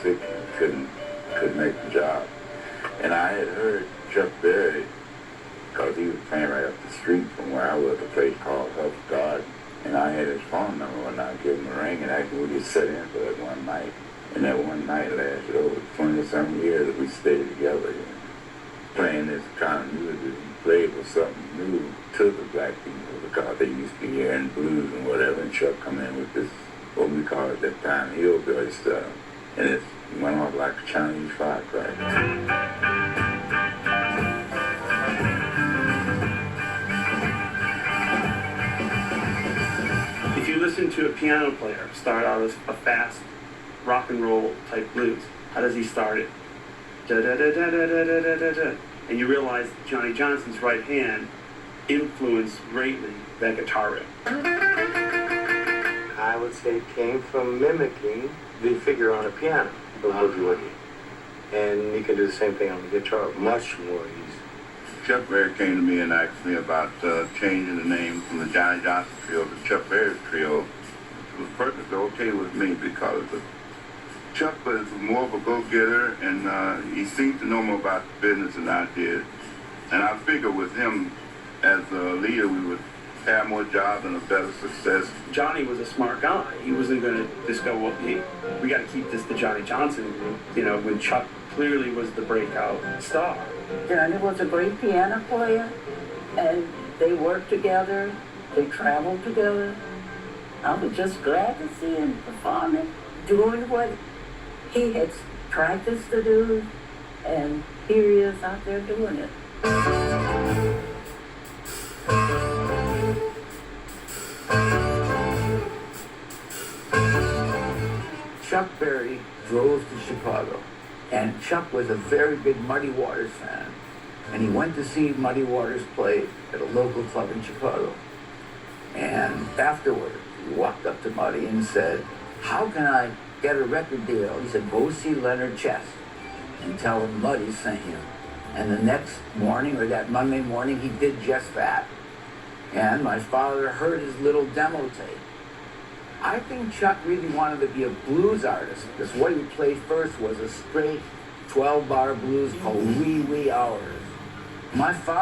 sick and couldn't make the job. And I had heard Chuck Berry, because he was playing right up the street from where I was, a place called Health Guard. And I had his phone number and I gave him a ring, and actually we just sat in for that one night. And that one night lasted over 20-some years that we stayed together, playing this kind of music that he played was something new to the black people, because they used to be hearing blues and whatever, and Chuck come in with this, what we called at that time, hillbilly stuff. And it went off like a Chinese firecracker. If you listen to a piano player start out as a fast rock and roll type blues, how does he start it? Da da da da da da da da da da. And you realize Johnnie Johnson's right hand influenced greatly that guitar riff. I would say it came from mimicking the figure on a piano, the boogie woogie. And you can do the same thing on the guitar, much more easy. Chuck Berry came to me and asked me about changing the name from the Johnnie Johnson Trio to Chuck Berry Trio. It was perfectly okay with me, because Chuck was more of a go-getter, and he seemed to know more about the business than I did. And I figured with him as a leader, we would have more jobs and a better success. Johnny was a smart guy. He wasn't going to just go, well, hey, we got to keep this the Johnnie Johnson group, when Chuck clearly was the breakout star. Johnny was a great piano player, and they worked together, they traveled together. I was just glad to see him performing, doing what he had practiced to do, and here he is out there doing it. Chuck Berry drove to Chicago, and Chuck was a very big Muddy Waters fan, and he went to see Muddy Waters play at a local club in Chicago. And afterward, he walked up to Muddy and said, "How can I get a record deal?" He said, "Go see Leonard Chess and tell him Muddy sent you." And the next morning, or that Monday morning, he did just that. And my father heard his little demo tape. I think Chuck really wanted to be a blues artist, because what he played first was a straight 12-bar blues called Wee Wee Hours. My father